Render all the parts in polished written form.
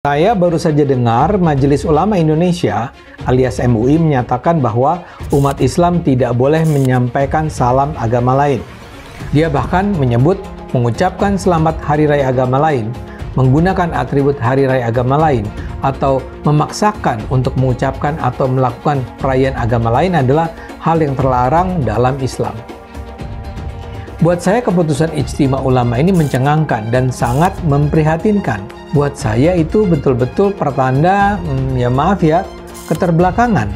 Saya baru saja dengar Majelis Ulama Indonesia alias MUI menyatakan bahwa umat Islam tidak boleh menyampaikan salam agama lain. Dia bahkan menyebut mengucapkan selamat hari raya agama lain, menggunakan atribut hari raya agama lain, atau memaksakan untuk mengucapkan atau melakukan perayaan agama lain adalah hal yang terlarang dalam Islam. Buat saya keputusan Ijtima Ulama ini mencengangkan dan sangat memprihatinkan. Buat saya itu betul-betul pertanda, keterbelakangan.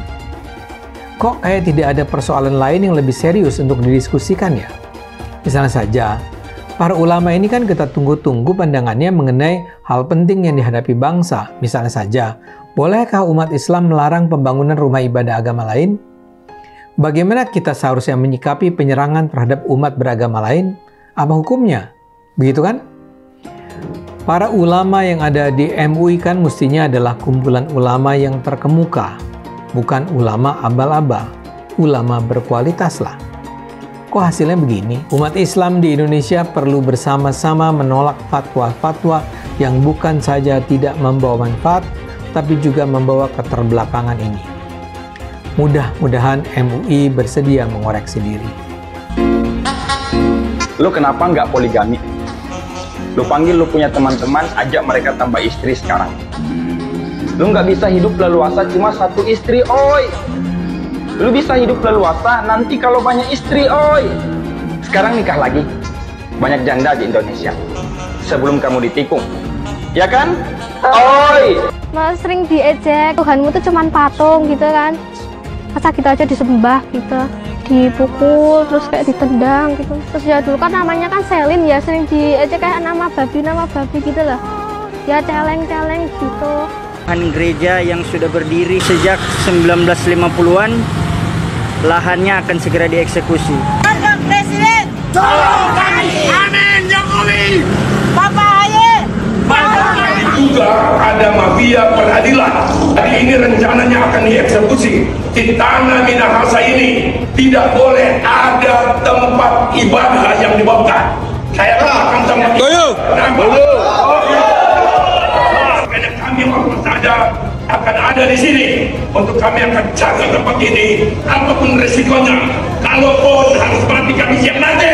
Kok kayak tidak ada persoalan lain yang lebih serius untuk didiskusikan ya? Misalnya saja, para ulama ini kan kita tunggu-tunggu pandangannya mengenai hal penting yang dihadapi bangsa. Misalnya saja, bolehkah umat Islam melarang pembangunan rumah ibadah agama lain? Bagaimana kita seharusnya menyikapi penyerangan terhadap umat beragama lain? Apa hukumnya? Begitu kan? Para ulama yang ada di MUI kan mestinya adalah kumpulan ulama yang terkemuka, bukan ulama abal-abal, ulama berkualitas lah. Kok hasilnya begini? Umat Islam di Indonesia perlu bersama-sama menolak fatwa-fatwa yang bukan saja tidak membawa manfaat, tapi juga membawa keterbelakangan ini. Mudah-mudahan MUI bersedia mengoreksi diri. Lu kenapa nggak poligami? Lu panggil lu punya teman-teman, ajak mereka tambah istri sekarang. Lu nggak bisa hidup leluasa cuma satu istri, oi. Lu bisa hidup leluasa nanti kalau banyak istri, oi. Sekarang nikah lagi. Banyak janda di Indonesia. Sebelum kamu ditikung. Ya kan? Oi. Mas sering diejek, Tuhanmu tuh cuman patung gitu kan. Masa gitu aja disembah gitu, dipukul, terus kayak ditendang gitu. Terus ya dulu kan namanya kan Selin ya, sering diejek kayak nama babi gitu lah. Ya celeng-celeng gitu. Gereja yang sudah berdiri sejak 1950-an, lahannya akan segera dieksekusi. Bapak Presiden, tolong kami. Amin Jokowi. Bapak Haye. Juga ada mafia peradilan. Hari ini rencananya akan dieksekusi. Di tanah Minahasa ini tidak boleh ada tempat ibadah yang dibongkar. Saya akan tempat karena kami saja akan ada di sini untuk kami akan jaga tempat ini apapun resikonya. Kalaupun harus mati kami siap mati.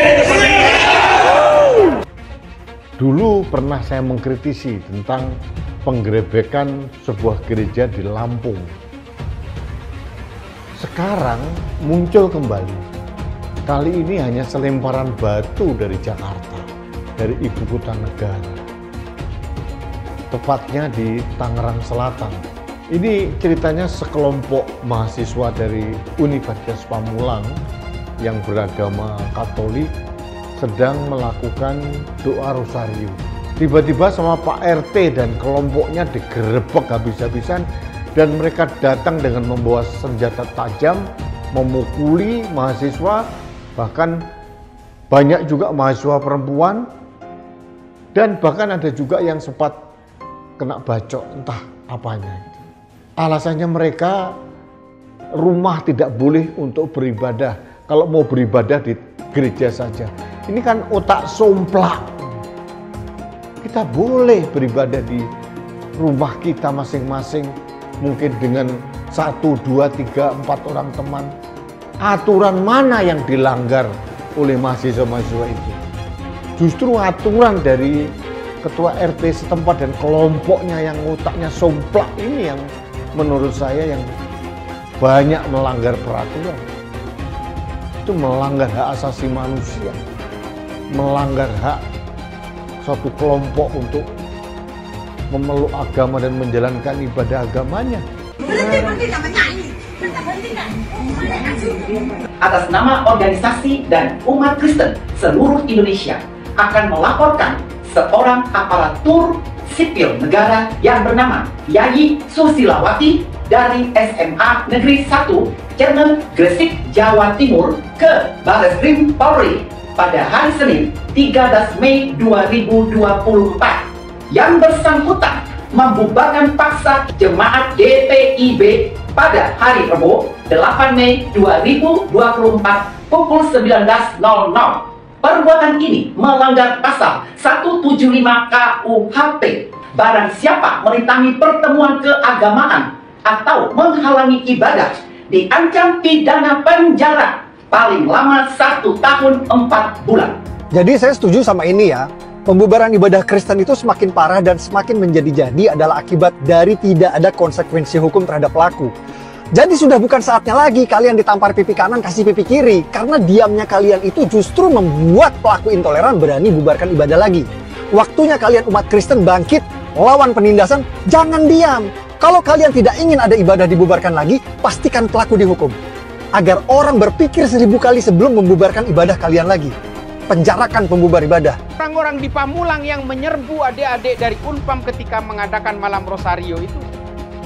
Dulu pernah saya mengkritisi tentang penggerebekan sebuah gereja di Lampung. Sekarang muncul kembali. Kali ini hanya selemparan batu dari Jakarta, dari ibu kota negara. Tepatnya di Tangerang Selatan. Ini ceritanya sekelompok mahasiswa dari Universitas Pamulang yang beragama Katolik sedang melakukan doa rosario. Tiba-tiba sama Pak RT dan kelompoknya digerebek habis-habisan dan mereka datang dengan membawa senjata tajam, memukuli mahasiswa, bahkan banyak juga mahasiswa perempuan dan bahkan ada juga yang sempat kena bacok, entah apanya. Alasannya mereka rumah tidak boleh untuk beribadah, kalau mau beribadah di gereja saja. Ini kan otak somplak. Kita boleh beribadah di rumah kita masing-masing, mungkin dengan 1, 2, 3, 4 orang teman. Aturan mana yang dilanggar oleh mahasiswa-mahasiswa itu? Justru aturan dari ketua RT setempat dan kelompoknya yang otaknya somplak ini yang menurut saya yang banyak melanggar peraturan. Itu melanggar hak asasi manusia, melanggar hak suatu kelompok untuk memeluk agama dan menjalankan ibadah agamanya. Atas nama organisasi dan umat Kristen seluruh Indonesia akan melaporkan seorang aparatur sipil negara yang bernama Yayi Susilawati dari SMA Negeri 1 Cermen Gresik, Jawa Timur ke Barreskrim Polri pada hari Senin 13 Mei 2024 yang bersangkutan membubarkan paksa jemaat GPIB pada hari Rabu 8 Mei 2024 pukul 19.00. Perbuatan ini melanggar pasal 175 KUHP Barang siapa merintangi pertemuan keagamaan atau menghalangi ibadah, diancam pidana penjara paling lama 1 tahun 4 bulan. Jadi saya setuju sama ini ya. Pembubaran ibadah Kristen itu semakin parah dan semakin menjadi-jadi adalah akibat dari tidak ada konsekuensi hukum terhadap pelaku. Jadi sudah bukan saatnya lagi kalian ditampar pipi kanan kasih pipi kiri, karena diamnya kalian itu justru membuat pelaku intoleran berani bubarkan ibadah lagi. Waktunya kalian umat Kristen bangkit, lawan penindasan, jangan diam. Kalau kalian tidak ingin ada ibadah dibubarkan lagi, pastikan pelaku dihukum. Agar orang berpikir 1000 kali sebelum membubarkan ibadah kalian lagi. Penjarakan pembubar ibadah. Orang-orang di Pamulang yang menyerbu adik-adik dari Unpam ketika mengadakan malam Rosario itu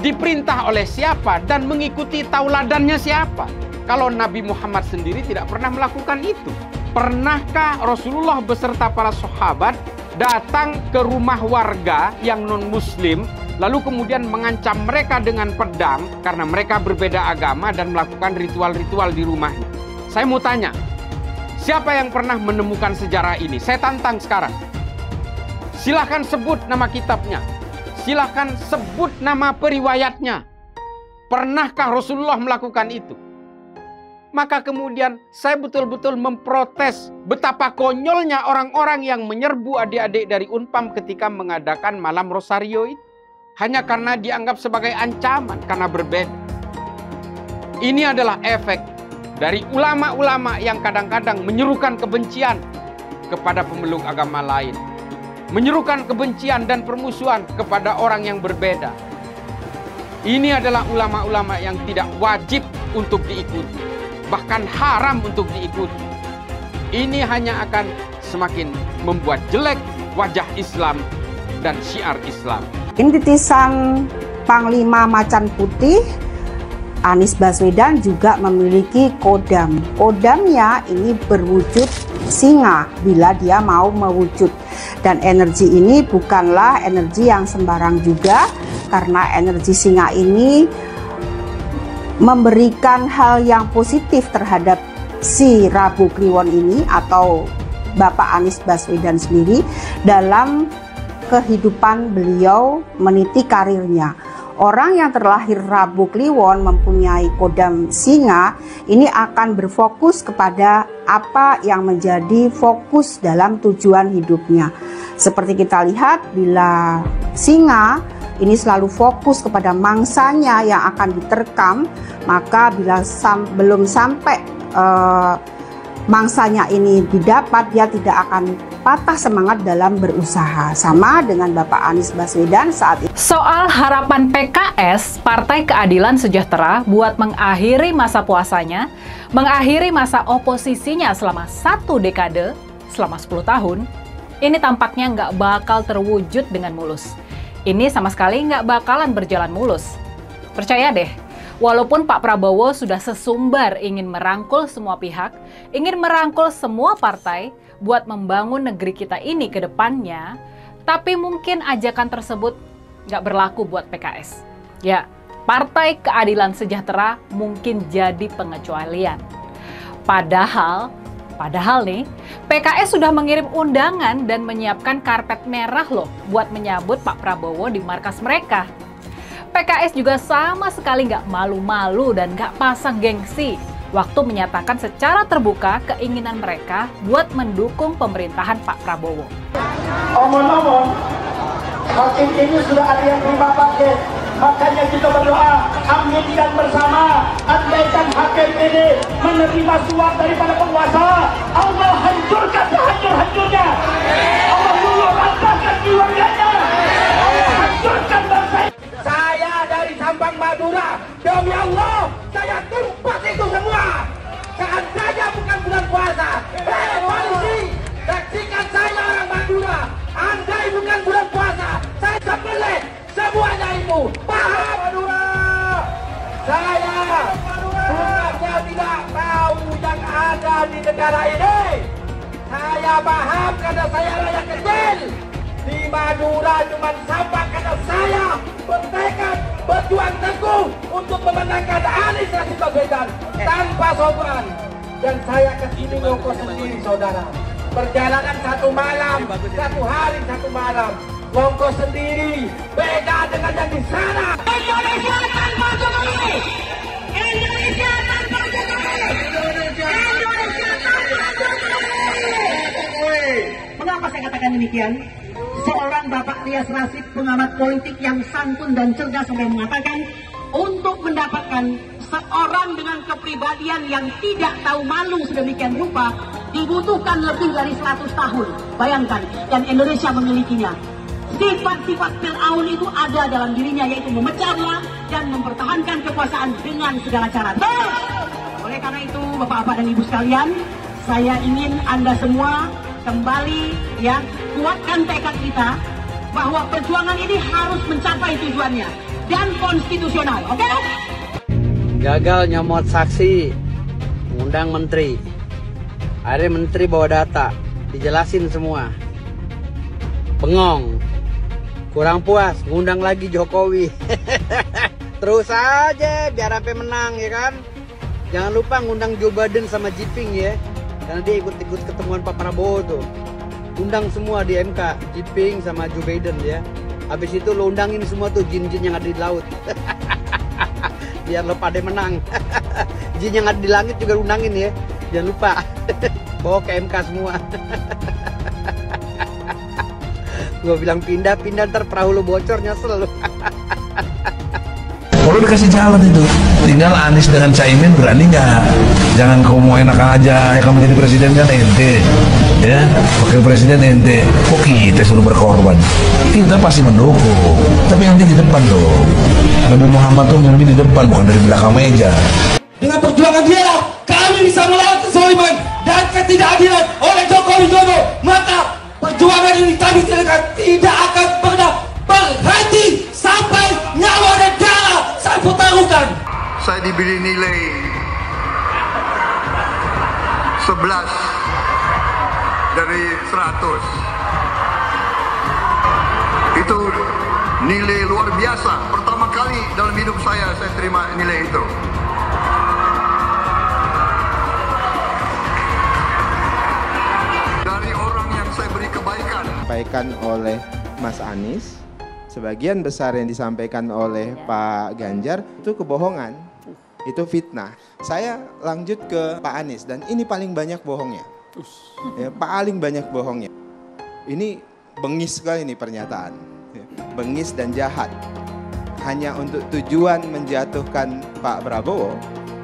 diperintah oleh siapa dan mengikuti tauladannya siapa? Kalau Nabi Muhammad sendiri tidak pernah melakukan itu. Pernahkah Rasulullah beserta para sahabat datang ke rumah warga yang non-muslim, lalu kemudian mengancam mereka dengan pedang karena mereka berbeda agama dan melakukan ritual-ritual di rumahnya? Saya mau tanya, siapa yang pernah menemukan sejarah ini? Saya tantang sekarang. Silahkan sebut nama kitabnya. Silahkan sebut nama periwayatnya. Pernahkah Rasulullah melakukan itu? Maka kemudian saya betul-betul memprotes betapa konyolnya orang-orang yang menyerbu adik-adik dari Unpam ketika mengadakan malam Rosario itu. Hanya karena dianggap sebagai ancaman, karena berbeda. Ini adalah efek dari ulama-ulama yang kadang-kadang menyerukan kebencian kepada pemeluk agama lain. Menyerukan kebencian dan permusuhan kepada orang yang berbeda. Ini adalah ulama-ulama yang tidak wajib untuk diikuti, bahkan haram untuk diikuti. Ini hanya akan semakin membuat jelek wajah Islam dan syiar Islam. Ini titisan Panglima Macan Putih, Anies Baswedan juga memiliki kodam. Kodamnya ini berwujud singa bila dia mau mewujud. Dan energi ini bukanlah energi yang sembarang juga, karena energi singa ini memberikan hal yang positif terhadap si Rabu Kliwon ini atau Bapak Anies Baswedan sendiri dalam kehidupan beliau meniti karirnya. Orang yang terlahir Rabu Kliwon mempunyai kodam singa ini akan berfokus kepada apa yang menjadi fokus dalam tujuan hidupnya. Seperti kita lihat, bila singa ini selalu fokus kepada mangsanya yang akan diterkam, maka bila belum sampai mangsanya ini didapat, dia tidak akan patah semangat dalam berusaha. Sama dengan Bapak Anies Baswedan saat ini. Soal harapan PKS, Partai Keadilan Sejahtera, buat mengakhiri masa puasanya, mengakhiri masa oposisinya selama 1 dekade, selama 10 tahun, ini tampaknya nggak bakal terwujud dengan mulus. Ini sama sekali nggak bakalan berjalan mulus. Percaya deh, walaupun Pak Prabowo sudah sesumbar ingin merangkul semua pihak, ingin merangkul semua partai buat membangun negeri kita ini ke depannya, tapi mungkin ajakan tersebut nggak berlaku buat PKS. Ya, Partai Keadilan Sejahtera mungkin jadi pengecualian. Padahal nih, PKS sudah mengirim undangan dan menyiapkan karpet merah loh buat menyambut Pak Prabowo di markas mereka. PKS juga sama sekali nggak malu-malu dan nggak pasang gengsi waktu menyatakan secara terbuka keinginan mereka buat mendukung pemerintahan Pak Prabowo. Omong-omong, hakim ini sudah ada yang terima paket, makanya kita berdoa, aminkan bersama, andaikan hakim ini menerima suap daripada penguasa, Allah hancurkan sehancur-hancurnya, Allah dulu ratakan keluarganya, hancurkan bangsa. Saya dari Sampang Madura, demi Allah, saya tumpas itu semua. Seandainya bukan bulan puasa, polisi, saksikan saya orang Madura. Andai bukan bulan puasa, saya sembelih semuanya itu. Paham Madura? Saya bukannya tidak tahu yang ada di negara ini. Saya paham karena saya rakyat kecil. Di Madura cuma Sampang karena saya bertekad berjuang teguh untuk memenangkan Anies Baswedan tanpa sopan. Dan saya kesini ngongkos sendiri, saudara. Perjalanan 1 malam, 1 hari 1 malam. monggo sendiri. Beda dengan yang di sana. Indonesia tanpa Jokowi. Indonesia tanpa Jokowi. Indonesia tanpa Jokowi. Mengapa saya katakan demikian? Seorang Bapak Rias Rasyid, pengamat politik yang santun dan cerdas, sampai mengatakan untuk mendapatkan seorang dengan kepribadian yang tidak tahu malu sedemikian rupa dibutuhkan lebih dari 100 tahun. Bayangkan, dan Indonesia memilikinya. Sifat-sifat Fir'aun itu ada dalam dirinya, yaitu memecah belah dan mempertahankan kekuasaan dengan segala cara. Oleh karena itu, Bapak-bapak dan Ibu sekalian, saya ingin Anda semua kembali ya kuatkan tekad kita bahwa perjuangan ini harus mencapai tujuannya dan konstitusional. Oke? Gagal nyomot saksi, ngundang menteri. Akhirnya menteri bawa data, dijelasin semua. Bengong. Kurang puas, ngundang lagi Jokowi. Terus aja biar sampai menang ya kan. Jangan lupa ngundang Joe Biden sama Jiping ya. Karena dia ikut-ikut ketemuan Pak Prabowo tuh. Undang semua di MK, Jiping sama Joe Biden ya. Habis itu lo undangin semua tuh jin-jin yang ada di laut. Biar lo pada menang. Jin yang ada di langit juga undangin ya. Jangan lupa. Bawa ke MK semua. Gue bilang pindah-pindah ntar perahu lo bocor, nyesel lo. Kalau dikasih jalan itu, tinggal Anies dengan Caimin berani nggak? Jangan kau mau enak aja, kamu jadi presiden kan ente, ya, wakil presiden ente. Kok kita suruh berkorban? Kita pasti mendukung, tapi nanti di depan dong. Nabi Muhammad tuh memimpin di depan, bukan dari belakang meja. Dengan perjuangan dia, kami bisa melawan kezaliman dan ketidakadilan oleh Jokowi Dodo. Maka perjuangan ini kami tidak akan pernah berhenti sampai nyawa dan darah saya pertaruhkan. Saya diberi nilai 11 dari 100. Itu nilai luar biasa. Pertama kali dalam hidup saya terima nilai itu. Dari orang yang saya beri kebaikan. Disampaikan oleh Mas Anies, sebagian besar yang disampaikan oleh Pak Ganjar itu kebohongan, itu fitnah. Saya lanjut ke Pak Anies dan ini paling banyak bohongnya. Ya, paling banyak bohongnya. Ini bengis sekali nih pernyataan. Bengis dan jahat. Hanya untuk tujuan menjatuhkan Pak Prabowo,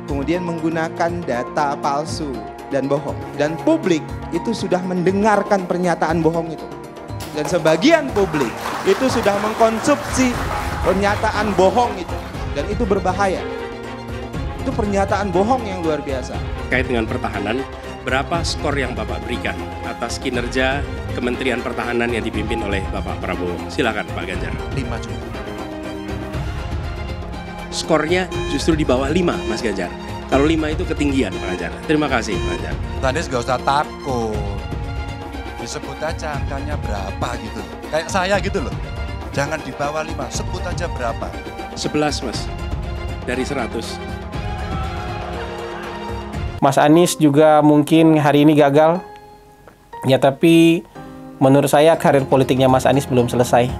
kemudian menggunakan data palsu dan bohong. Dan publik itu sudah mendengarkan pernyataan bohong itu. Dan sebagian publik itu sudah mengkonsumsi pernyataan bohong itu. Dan itu berbahaya. Itu pernyataan bohong yang luar biasa. Terkait dengan pertahanan, berapa skor yang Bapak berikan atas kinerja Kementerian Pertahanan yang dipimpin oleh Bapak Prabowo? Silakan Pak Ganjar. 5 cukup. Skornya justru di bawah 5 Mas Ganjar. Kalau 5 itu ketinggian Pak Ganjar. Terima kasih Pak Ganjar. Anies gak usah takut. Disebut aja angkanya berapa gitu. Kayak saya gitu loh. Jangan di bawah 5, sebut aja berapa. 11 Mas, dari 100. Mas Anies juga mungkin hari ini gagal. Ya tapi menurut saya karir politiknya Mas Anies belum selesai.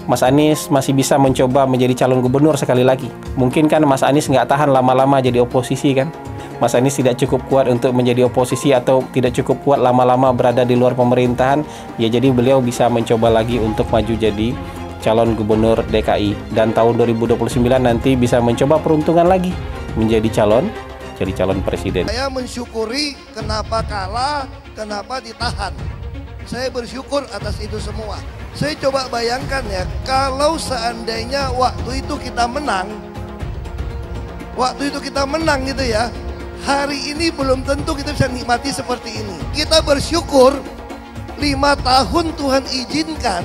Mas Anies masih bisa mencoba menjadi calon gubernur sekali lagi. Mungkin kan Mas Anies nggak tahan lama-lama jadi oposisi kan. Mas Anies tidak cukup kuat untuk menjadi oposisi atau tidak cukup kuat lama-lama berada di luar pemerintahan. Ya jadi beliau bisa mencoba lagi untuk maju jadi calon gubernur DKI. Dan tahun 2029 nanti bisa mencoba peruntungan lagi menjadi calon presiden. Saya mensyukuri kenapa kalah, kenapa ditahan. Saya bersyukur atas itu semua. Saya coba bayangkan ya, kalau seandainya waktu itu kita menang gitu ya, hari ini belum tentu kita bisa nikmati seperti ini. Kita bersyukur 5 tahun Tuhan izinkan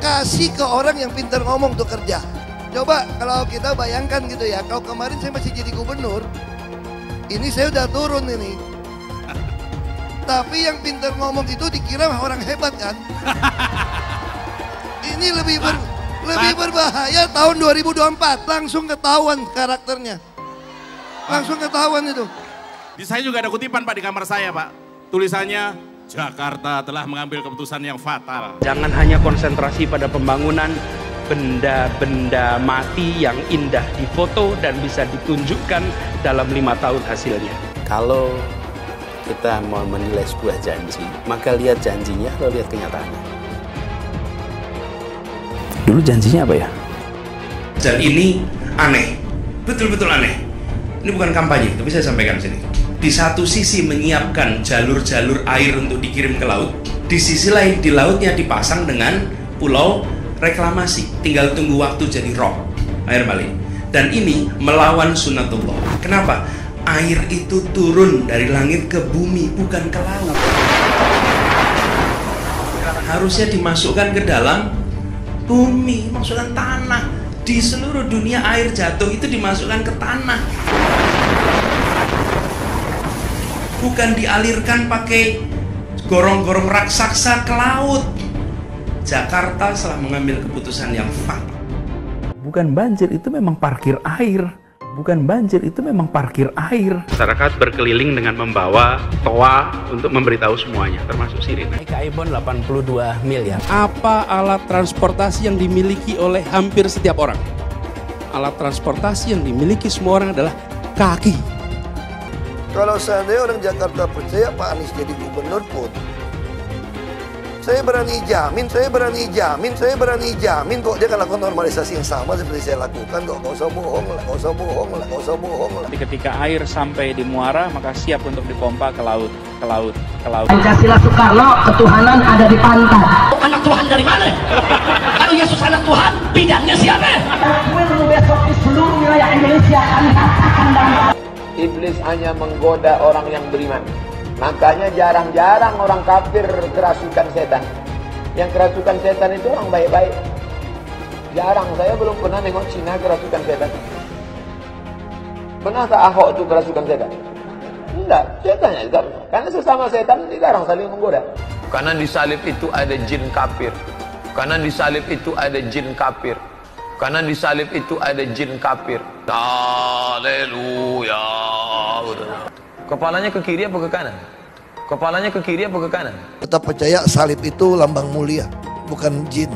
kasih ke orang yang pintar ngomong untuk kerja. Coba kalau kita bayangkan gitu ya, kalau kemarin saya masih jadi gubernur, ini saya udah turun ini. Tapi yang pintar ngomong itu dikira orang hebat kan? Ini lebih berbahaya tahun 2024. Langsung ketahuan karakternya. Langsung ketahuan itu. Di saya juga ada kutipan Pak di kamar saya Pak. Tulisannya, Jakarta telah mengambil keputusan yang fatal. Jangan hanya konsentrasi pada pembangunan benda-benda mati yang indah difoto dan bisa ditunjukkan dalam 5 tahun hasilnya. Kalau kita mau menilai sebuah janji, maka lihat janjinya, lalu lihat kenyataannya. Dulu janjinya apa ya? Dan ini aneh, betul-betul aneh. Ini bukan kampanye, tapi saya sampaikan sini. Di satu sisi menyiapkan jalur-jalur air untuk dikirim ke laut, di sisi lain di lautnya dipasang dengan pulau reklamasi, tinggal tunggu waktu jadi rob, air balik. Dan ini melawan sunnatullah. Kenapa? Air itu turun dari langit ke bumi, bukan ke laut. Harusnya dimasukkan ke dalam bumi, masukkan tanah. Di seluruh dunia air jatuh itu dimasukkan ke tanah, bukan dialirkan pakai gorong-gorong raksasa ke laut. Jakarta telah mengambil keputusan yang fatal. Bukan banjir, itu memang parkir air. Bukan banjir, itu memang parkir air. Masyarakat berkeliling dengan membawa toa untuk memberitahu semuanya, termasuk sirine. Ibon 82 miliar. Apa alat transportasi yang dimiliki oleh hampir setiap orang? Alat transportasi yang dimiliki semua orang adalah kaki. Kalau seandainya orang Jakarta percaya Pak Anies jadi gubernur pun, saya berani jamin kok dia akan lakukan normalisasi yang sama seperti saya lakukan kok. Gak usah bohong lah. Ketika air sampai di muara, maka siap untuk dipompa ke laut. Pancasila Soekarno, ketuhanan ada di pantai. Anak Tuhan dari mana? Kalau Yesus anak Tuhan, bidangnya siapa? Besok di seluruh wilayah Indonesia kami katakan dan Iblis hanya menggoda orang yang beriman. Makanya jarang-jarang orang kafir kerasukan setan. Yang kerasukan setan itu orang baik-baik. Jarang, saya belum pernah nengok Cina kerasukan setan. Pernah tak Ahok itu kerasukan setan? Enggak, setannya juga. Karena sesama setan jarang saling menggoda. Karena di salib itu ada jin kafir. Karena di salib itu ada jin kafir. Karena di salib itu ada jin kafir. Haleluya. Kepalanya ke kiri apa ke kanan? Kepalanya ke kiri apa ke kanan? Tetap percaya salib itu lambang mulia, bukan jin.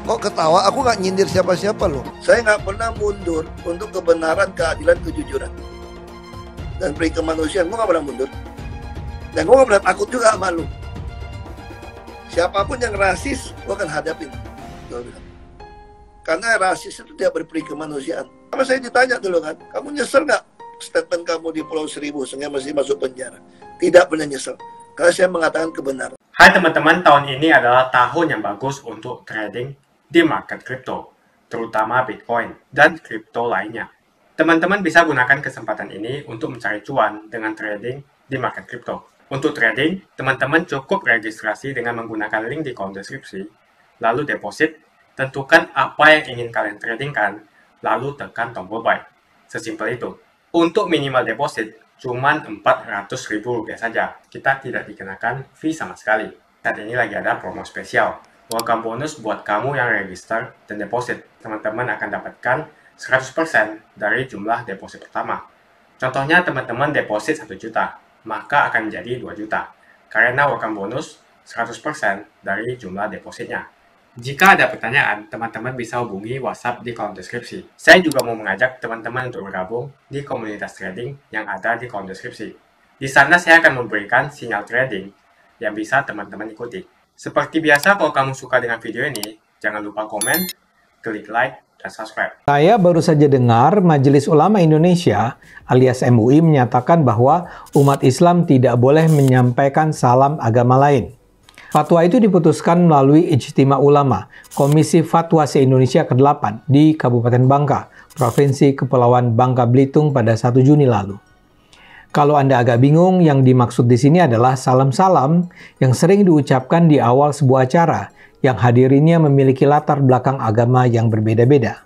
Kok ketawa? Aku nggak nyindir siapa-siapa loh. Saya nggak pernah mundur untuk kebenaran, keadilan, kejujuran. Dan peri kemanusiaan, gue nggak pernah mundur. Dan gue nggak pernah takut juga sama lu. Siapapun yang rasis, gue akan hadapin. Karena rasis itu tidak berperi kemanusiaan. Sama saya ditanya dulu kan, kamu nyesel nggak statement kamu di Pulau Seribu sehingga masih masuk penjara? Tidak pernah nyesel, karena saya mengatakan kebenaran. Hai teman-teman, tahun ini adalah tahun yang bagus untuk trading di market kripto, terutama Bitcoin dan kripto lainnya. Teman-teman bisa gunakan kesempatan ini untuk mencari cuan dengan trading di market kripto. Untuk trading, teman-teman cukup registrasi dengan menggunakan link di kolom deskripsi, lalu deposit, tentukan apa yang ingin kalian tradingkan, lalu tekan tombol buy. Sesimpel itu. Untuk minimal deposit, cuma Rp400.000 saja. Kita tidak dikenakan fee sama sekali. Saat ini lagi ada promo spesial. Welcome bonus buat kamu yang register dan deposit. Teman-teman akan dapatkan 100% dari jumlah deposit pertama. Contohnya teman-teman deposit 1 juta, maka akan menjadi 2 juta. Karena welcome bonus 100% dari jumlah depositnya. Jika ada pertanyaan, teman-teman bisa hubungi WhatsApp di kolom deskripsi. Saya juga mau mengajak teman-teman untuk bergabung di komunitas trading yang ada di kolom deskripsi. Di sana saya akan memberikan sinyal trading yang bisa teman-teman ikuti. Seperti biasa, kalau kamu suka dengan video ini, jangan lupa komen, klik like, dan subscribe. Saya baru saja dengar Majelis Ulama Indonesia alias MUI menyatakan bahwa umat Islam tidak boleh menyampaikan salam agama lain. Fatwa itu diputuskan melalui Ijtima Ulama, Komisi Fatwa se-Indonesia ke-8 di Kabupaten Bangka, Provinsi Kepulauan Bangka Belitung pada 1 Juni lalu. Kalau Anda agak bingung, yang dimaksud di sini adalah salam-salam yang sering diucapkan di awal sebuah acara yang hadirinnya memiliki latar belakang agama yang berbeda-beda.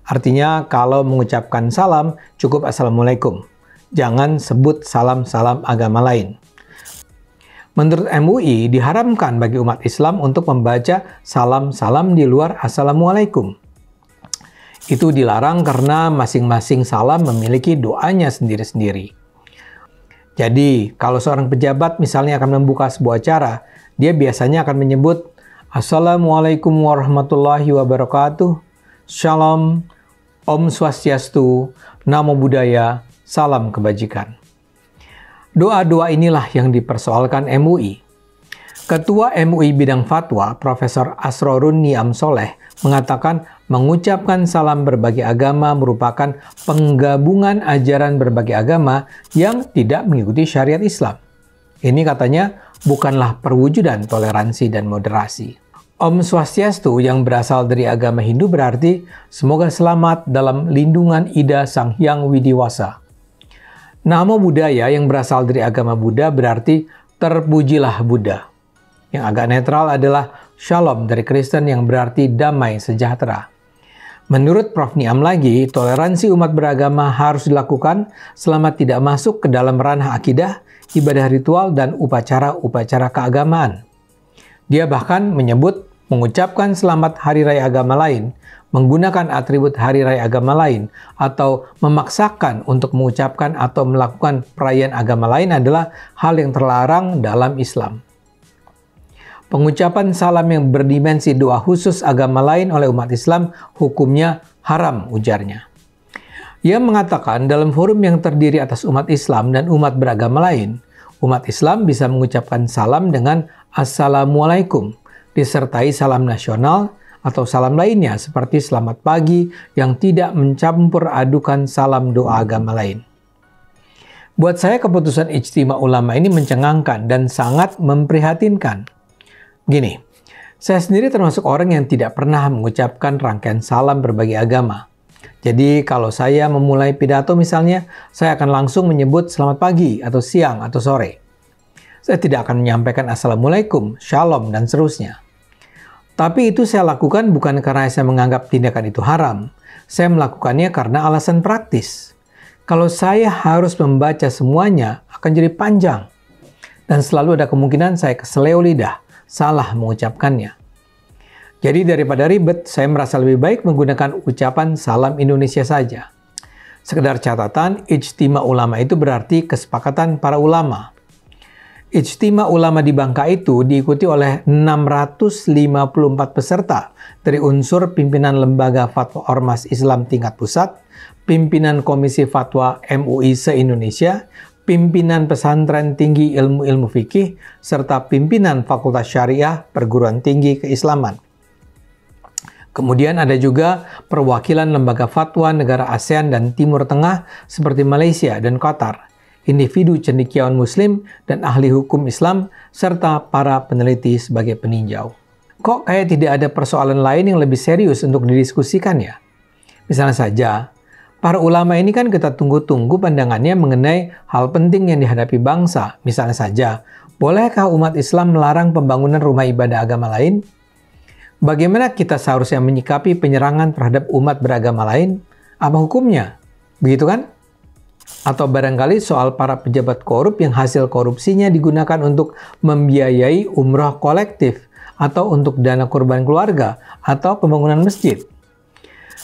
Artinya, kalau mengucapkan salam, cukup Assalamualaikum. Jangan sebut salam-salam agama lain. Menurut MUI, diharamkan bagi umat Islam untuk membaca salam-salam di luar Assalamualaikum. Itu dilarang karena masing-masing salam memiliki doanya sendiri-sendiri. Jadi, kalau seorang pejabat misalnya akan membuka sebuah acara, dia biasanya akan menyebut, Assalamualaikum warahmatullahi wabarakatuh, Shalom, Om Swastiastu, Namo Buddhaya, Salam Kebajikan. Doa-doa inilah yang dipersoalkan MUI. Ketua MUI Bidang Fatwa, Profesor Asrorun Niam Soleh, mengatakan mengucapkan salam berbagai agama merupakan penggabungan ajaran berbagai agama yang tidak mengikuti syariat Islam. Ini katanya bukanlah perwujudan toleransi dan moderasi. Om Swastiastu yang berasal dari agama Hindu berarti semoga selamat dalam lindungan Ida Sang Hyang Widiwasa. Namo Buddhaya yang berasal dari agama Buddha berarti terpujilah Buddha. Yang agak netral adalah Shalom dari Kristen yang berarti damai sejahtera. Menurut Prof. Niam lagi, toleransi umat beragama harus dilakukan selama tidak masuk ke dalam ranah akidah, ibadah ritual, dan upacara-upacara keagamaan. Dia bahkan menyebut mengucapkan selamat hari raya agama lain, menggunakan atribut hari raya agama lain, atau memaksakan untuk mengucapkan atau melakukan perayaan agama lain adalah hal yang terlarang dalam Islam. Pengucapan salam yang berdimensi doa khusus agama lain oleh umat Islam hukumnya haram, ujarnya. Ia mengatakan dalam forum yang terdiri atas umat Islam dan umat beragama lain, umat Islam bisa mengucapkan salam dengan Assalamualaikum, disertai salam nasional atau salam lainnya seperti selamat pagi yang tidak mencampur adukan salam doa agama lain. Buat saya keputusan Ijtima Ulama ini mencengangkan dan sangat memprihatinkan. Gini, saya sendiri termasuk orang yang tidak pernah mengucapkan rangkaian salam berbagai agama. Jadi kalau saya memulai pidato misalnya, saya akan langsung menyebut selamat pagi atau siang atau sore. Saya tidak akan menyampaikan Assalamualaikum, Shalom, dan seterusnya. Tapi itu saya lakukan bukan karena saya menganggap tindakan itu haram. Saya melakukannya karena alasan praktis. Kalau saya harus membaca semuanya, akan jadi panjang. Dan selalu ada kemungkinan saya keseleo lidah, salah mengucapkannya. Jadi daripada ribet, saya merasa lebih baik menggunakan ucapan salam Indonesia saja. Sekedar catatan, Ijtima Ulama itu berarti kesepakatan para ulama. Ijtima Ulama di Bangka itu diikuti oleh 654 peserta dari unsur pimpinan Lembaga Fatwa Ormas Islam tingkat pusat, pimpinan Komisi Fatwa MUI se-Indonesia, pimpinan pesantren tinggi ilmu-ilmu fikih, serta pimpinan Fakultas Syariah Perguruan Tinggi Keislaman. Kemudian ada juga perwakilan lembaga fatwa negara ASEAN dan Timur Tengah seperti Malaysia dan Qatar, individu cendekiawan Muslim dan ahli hukum Islam, serta para peneliti sebagai peninjau. Kok kayak tidak ada persoalan lain yang lebih serius untuk didiskusikan ya? Misalnya saja, para ulama ini kan kita tunggu-tunggu pandangannya mengenai hal penting yang dihadapi bangsa. Misalnya saja, bolehkah umat Islam melarang pembangunan rumah ibadah agama lain? Bagaimana kita seharusnya menyikapi penyerangan terhadap umat beragama lain? Apa hukumnya? Begitu kan? Atau barangkali soal para pejabat korup yang hasil korupsinya digunakan untuk membiayai umroh kolektif, atau untuk dana kurban keluarga, atau pembangunan masjid.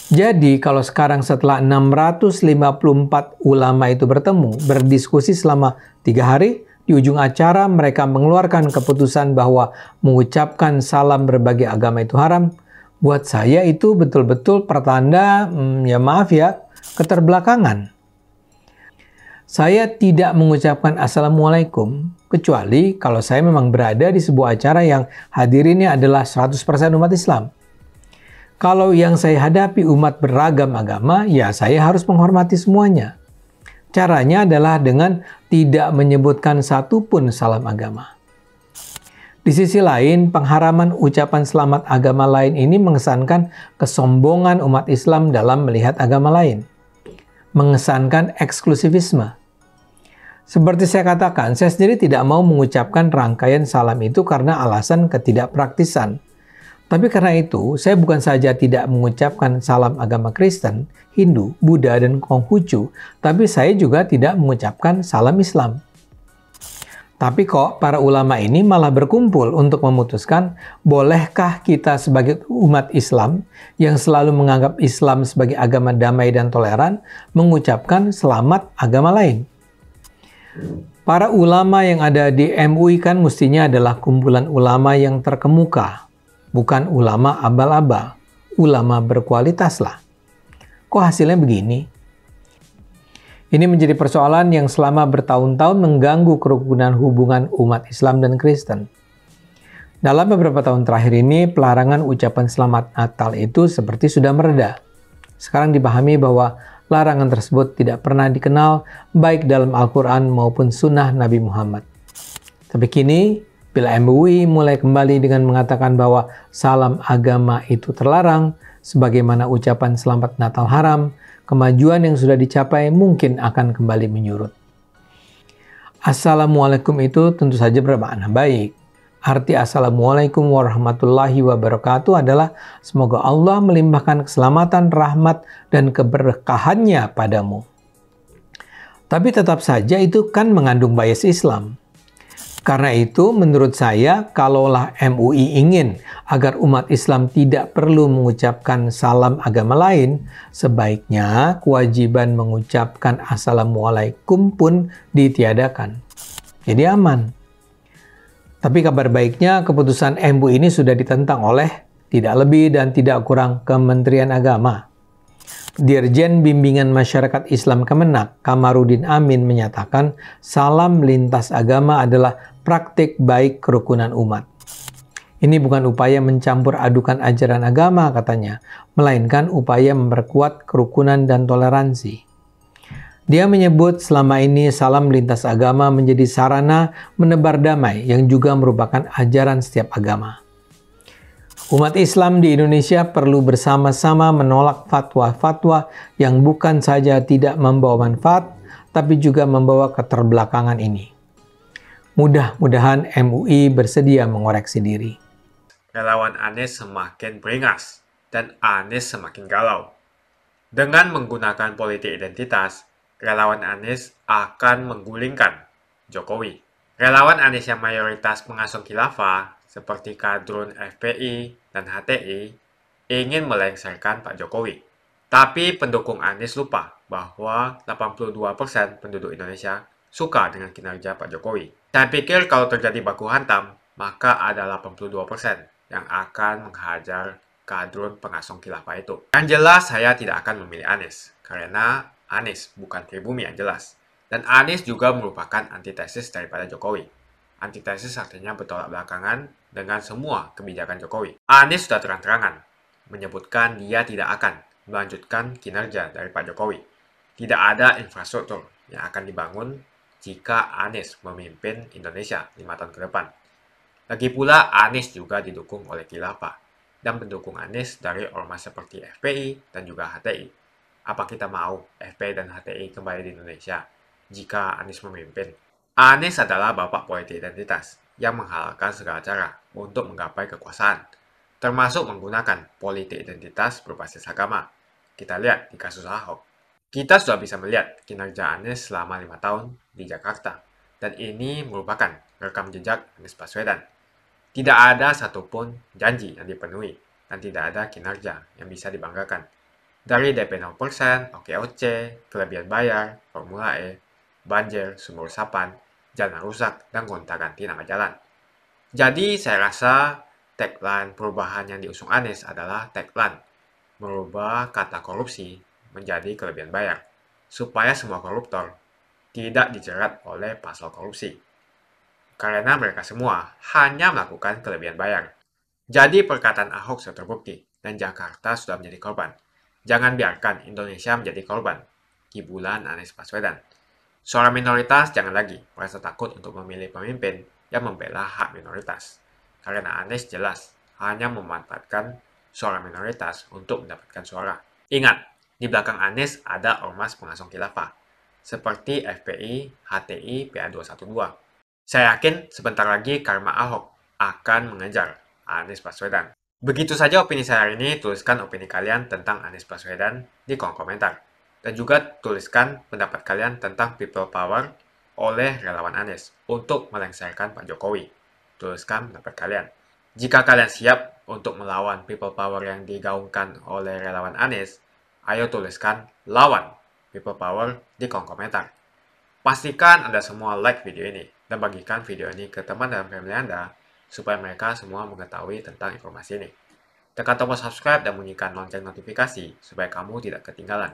Jadi kalau sekarang setelah 654 ulama itu bertemu, berdiskusi selama 3 hari, di ujung acara mereka mengeluarkan keputusan bahwa mengucapkan salam berbagai agama itu haram, buat saya itu betul-betul pertanda, ya maaf ya, keterbelakangan. Saya tidak mengucapkan Assalamualaikum, kecuali kalau saya memang berada di sebuah acara yang hadirinnya adalah 100% umat Islam. Kalau yang saya hadapi umat beragam agama, ya saya harus menghormati semuanya. Caranya adalah dengan tidak menyebutkan satupun salam agama. Di sisi lain, pengharaman ucapan selamat agama lain ini mengesankan kesombongan umat Islam dalam melihat agama lain. Mengesankan eksklusivisme. Seperti saya katakan, saya sendiri tidak mau mengucapkan rangkaian salam itu karena alasan ketidakpraktisan. Tapi karena itu, saya bukan saja tidak mengucapkan salam agama Kristen, Hindu, Buddha, dan Konghucu, tapi saya juga tidak mengucapkan salam Islam. Tapi kok para ulama ini malah berkumpul untuk memutuskan, bolehkah kita sebagai umat Islam yang selalu menganggap Islam sebagai agama damai dan toleran, mengucapkan selamat agama lain? Para ulama yang ada di MUI kan mestinya adalah kumpulan ulama yang terkemuka, bukan ulama abal-abal, ulama berkualitas lah. Kok hasilnya begini? Ini menjadi persoalan yang selama bertahun-tahun mengganggu kerukunan hubungan umat Islam dan Kristen. Dalam beberapa tahun terakhir ini, pelarangan ucapan Selamat Natal itu seperti sudah mereda. Sekarang dipahami bahwa larangan tersebut tidak pernah dikenal baik dalam Al-Quran maupun Sunnah Nabi Muhammad. Tapi kini, bila MUI mulai kembali dengan mengatakan bahwa salam agama itu terlarang, sebagaimana ucapan Selamat Natal haram, kemajuan yang sudah dicapai mungkin akan kembali menyurut. Assalamualaikum itu tentu saja bermakna baik. Arti Assalamualaikum warahmatullahi wabarakatuh adalah semoga Allah melimpahkan keselamatan, rahmat, dan keberkahannya padamu. Tapi tetap saja itu kan mengandung bias Islam. Karena itu menurut saya kalaulah MUI ingin agar umat Islam tidak perlu mengucapkan salam agama lain, sebaiknya kewajiban mengucapkan Assalamualaikum pun ditiadakan. Jadi aman. Tapi kabar baiknya keputusan MUI ini sudah ditentang oleh tidak lebih dan tidak kurang Kementerian Agama. Dirjen Bimbingan Masyarakat Islam Kemenak, Kamarudin Amin menyatakan salam lintas agama adalah praktik baik kerukunan umat. Ini bukan upaya mencampur adukan ajaran agama katanya, melainkan upaya memperkuat kerukunan dan toleransi. Dia menyebut selama ini salam lintas agama menjadi sarana menebar damai yang juga merupakan ajaran setiap agama. Umat Islam di Indonesia perlu bersama-sama menolak fatwa-fatwa yang bukan saja tidak membawa manfaat, tapi juga membawa keterbelakangan ini. Mudah-mudahan MUI bersedia mengoreksi diri. Relawan Anies semakin beringas dan Anies semakin galau. Dengan menggunakan politik identitas, relawan Anies akan menggulingkan Jokowi. Relawan Anies yang mayoritas pengasuh khilafah seperti kadrun FPI dan HTI ingin melengsarkan Pak Jokowi. Tapi pendukung Anies lupa bahwa 82% penduduk Indonesia suka dengan kinerja Pak Jokowi. Saya pikir kalau terjadi baku hantam, maka ada 82% yang akan menghajar kadrun pengasuh khilafah itu. Yang jelas saya tidak akan memilih Anies, karena Anies bukan pribumi yang jelas. Dan Anies juga merupakan antitesis daripada Jokowi. Antitesis artinya bertolak belakangan dengan semua kebijakan Jokowi. Anies sudah terang-terangan menyebutkan dia tidak akan melanjutkan kinerja dari Pak Jokowi. Tidak ada infrastruktur yang akan dibangun jika Anies memimpin Indonesia 5 tahun ke depan. Lagi pula Anies juga didukung oleh khilafah dan pendukung Anies dari ormas seperti FPI dan juga HTI. Apa kita mau FPI dan HTI kembali di Indonesia jika Anies memimpin? Anies adalah bapak politik identitas yang menghalalkan segala cara untuk menggapai kekuasaan, termasuk menggunakan politik identitas berbasis agama. Kita lihat di kasus Ahok. Kita sudah bisa melihat kinerja Anies selama 5 tahun di Jakarta, dan ini merupakan rekam jejak Anies Baswedan. Tidak ada satupun janji yang dipenuhi, dan tidak ada kinerja yang bisa dibanggakan. Dari DP 0%, OKOC, kelebihan bayar, Formula E, banjir, sumur resapan, jalan rusak, dan gonta-ganti nama jalan. Jadi saya rasa tagline perubahan yang diusung Anies adalah tagline merubah kata korupsi menjadi kelebihan bayar, supaya semua koruptor tidak dijerat oleh pasal korupsi. Karena mereka semua hanya melakukan kelebihan bayar. Jadi perkataan Ahok sudah terbukti, dan Jakarta sudah menjadi korban. Jangan biarkan Indonesia menjadi korban kibulan Anies Baswedan. Suara minoritas jangan lagi merasa takut untuk memilih pemimpin yang membela hak minoritas. Karena Anies jelas hanya memanfaatkan suara minoritas untuk mendapatkan suara. Ingat, di belakang Anies ada ormas pengasuh khilafah, seperti FPI, HTI, PA212. Saya yakin sebentar lagi karma Ahok akan mengejar Anies Baswedan. Begitu saja opini saya hari ini. Tuliskan opini kalian tentang Anies Baswedan di kolom komentar. Dan juga tuliskan pendapat kalian tentang people power oleh relawan Anies untuk melengsarkan Pak Jokowi. Tuliskan pendapat kalian. Jika kalian siap untuk melawan people power yang digaungkan oleh relawan Anies, ayo tuliskan lawan people power di kolom komentar. Pastikan Anda semua like video ini dan bagikan video ini ke teman dan family Anda supaya mereka semua mengetahui tentang informasi ini. Tekan tombol subscribe dan bunyikan lonceng notifikasi supaya kamu tidak ketinggalan